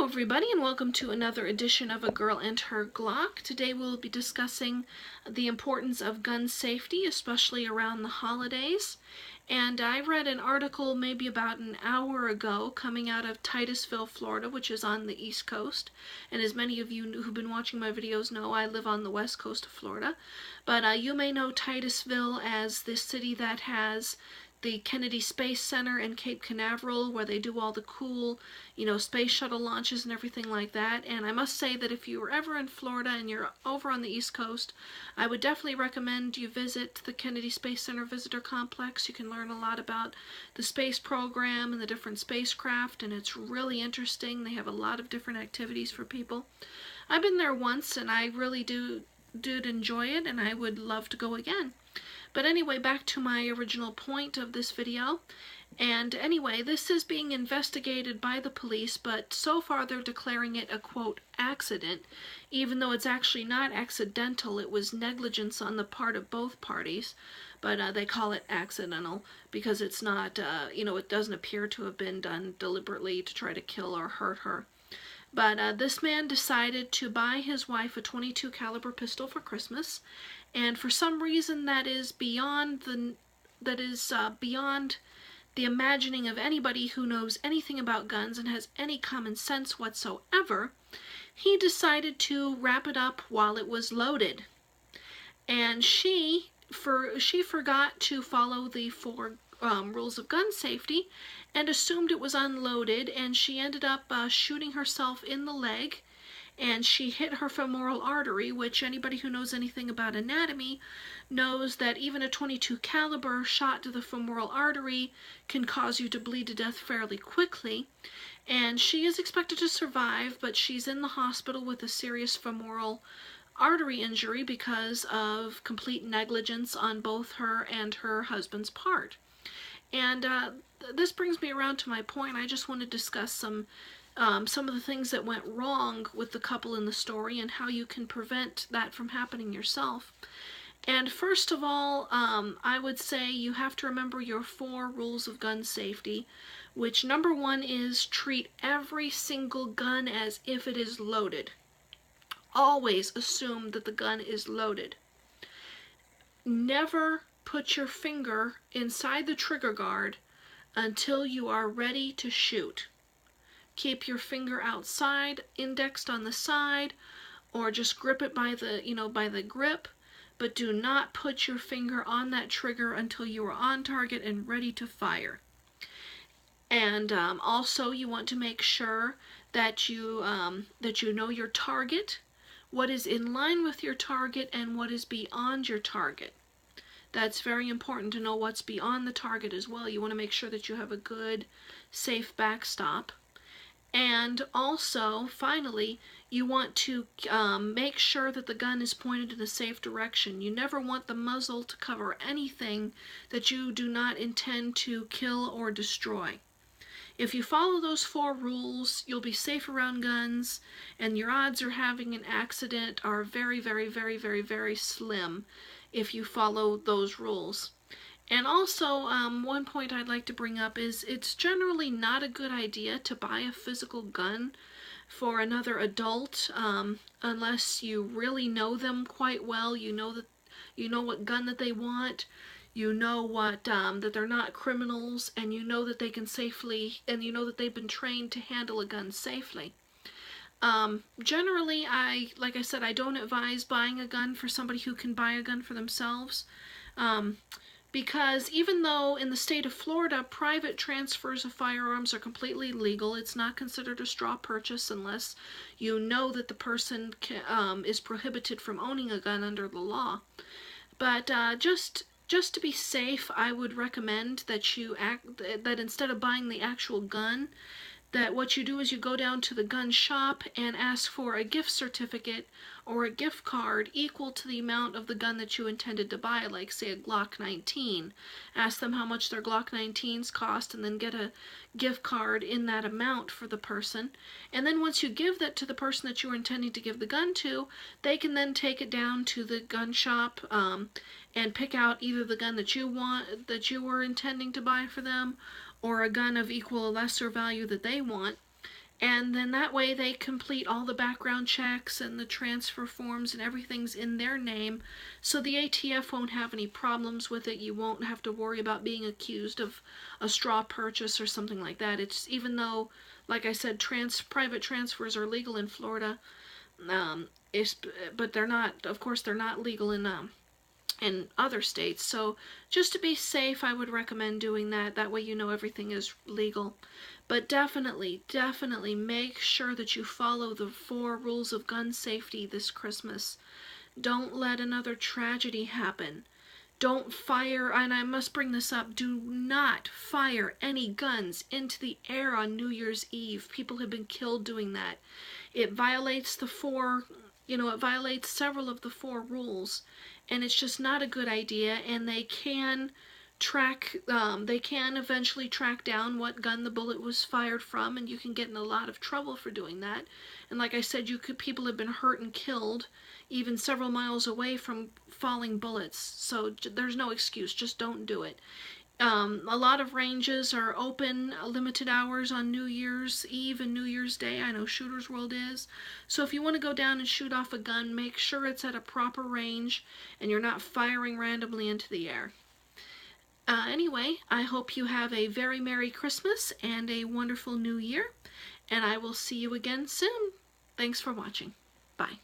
Hello everybody, and welcome to another edition of A Girl and Her Glock. Today we'll be discussing the importance of gun safety, especially around the holidays. And I read an article maybe about an hour ago coming out of Titusville, Florida, which is on the East Coast. And as many of you who've been watching my videos know, I live on the West Coast of Florida. But you may know Titusville as the city that has the Kennedy Space Center in Cape Canaveral, where they do all the cool, space shuttle launches and everything like that. And I must say that if you were ever in Florida and you're over on the East Coast, I would definitely recommend you visit the Kennedy Space Center Visitor Complex. You can learn a lot about the space program and the different spacecraft, and it's really interesting. They have a lot of different activities for people. I've been there once, and I really did enjoy it, and I would love to go again. But anyway, back to my original point of this video. And anyway, this is being investigated by the police, but so far they're declaring it a, quote, accident, even though it's actually not accidental. It was negligence on the part of both parties, but they call it accidental because it's not, it doesn't appear to have been done deliberately to try to kill or hurt her. But this man decided to buy his wife a .22 caliber pistol for Christmas, and for some reason that is beyond the imagining of anybody who knows anything about guns and has any common sense whatsoever. He decided to wrap it up while it was loaded, and she forgot to follow the four rules of gun safety and assumed it was unloaded, and she ended up shooting herself in the leg, and she hit her femoral artery, which anybody who knows anything about anatomy knows that even a .22 caliber shot to the femoral artery can cause you to bleed to death fairly quickly. And she is expected to survive, but she's in the hospital with a serious femoral artery injury because of complete negligence on both her and her husband's part. And this brings me around to my point. I just want to discuss some of the things that went wrong with the couple in the story and how you can prevent that from happening yourself. And first of all, I would say you have to remember your 4 rules of gun safety, which number 1 is treat every single gun as if it is loaded. Always assume that the gun is loaded. Never put your finger inside the trigger guard until you are ready to shoot. Keep your finger outside, indexed on the side, or just grip it by the grip, but do not put your finger on that trigger until you are on target and ready to fire. And also you want to make sure that you know your target, what is in line with your target, and what is beyond your target. That's very important to know what's beyond the target as well. You want to make sure that you have a good, safe backstop. And also, finally, you want to make sure that the gun is pointed in a safe direction. You never want the muzzle to cover anything that you do not intend to kill or destroy. If you follow those 4 rules, you'll be safe around guns, and your odds of having an accident are very, very, very, very, very slim if you follow those rules. And also, one point I'd like to bring up is it's generally not a good idea to buy a physical gun for another adult unless you really know them quite well. You know what gun that they want. You know what that they're not criminals, and you know that they can safely, and you know that they've been trained to handle a gun safely. Generally, like I said, I don't advise buying a gun for somebody who can buy a gun for themselves. Because even though in the state of Florida, private transfers of firearms are completely legal, it's not considered a straw purchase unless you know that the person is prohibited from owning a gun under the law. But just to be safe, I would recommend that that instead of buying the actual gun, that what you do is you go down to the gun shop and ask for a gift certificate or a gift card equal to the amount of the gun that you intended to buy, like say a Glock 19. Ask them how much their Glock 19s cost, and then get a gift card in that amount for the person. And then once you give that to the person that you were intending to give the gun to, they can then take it down to the gun shop and pick out either the gun that you were intending to buy for them, or a gun of equal or lesser value that they want, And then that way they complete all the background checks and the transfer forms and everything's in their name, so the ATF won't have any problems with it. You won't have to worry about being accused of a straw purchase or something like that. It's, even though, like I said, private transfers are legal in Florida, but they're not, of course, they're not legal in other states. So just to be safe, I would recommend doing that. That way you know everything is legal. But definitely, definitely make sure that you follow the 4 rules of gun safety this Christmas. Don't let another tragedy happen. Don't fire, and I must bring this up, do not fire any guns into the air on New Year's Eve. People have been killed doing that. It violates the 4, it violates several of the 4 rules, and it's just not a good idea, and they can eventually track down what gun the bullet was fired from, and you can get in a lot of trouble for doing that. And like I said, people have been hurt and killed even several miles away from falling bullets. So there's no excuse, just don't do it. A lot of ranges are open limited hours on New Year's Eve and New Year's Day. I know Shooter's World is. So if you want to go down and shoot off a gun, make sure it's at a proper range and you're not firing randomly into the air. Anyway, I hope you have a very Merry Christmas and a wonderful New Year, and I will see you again soon. Thanks for watching. Bye.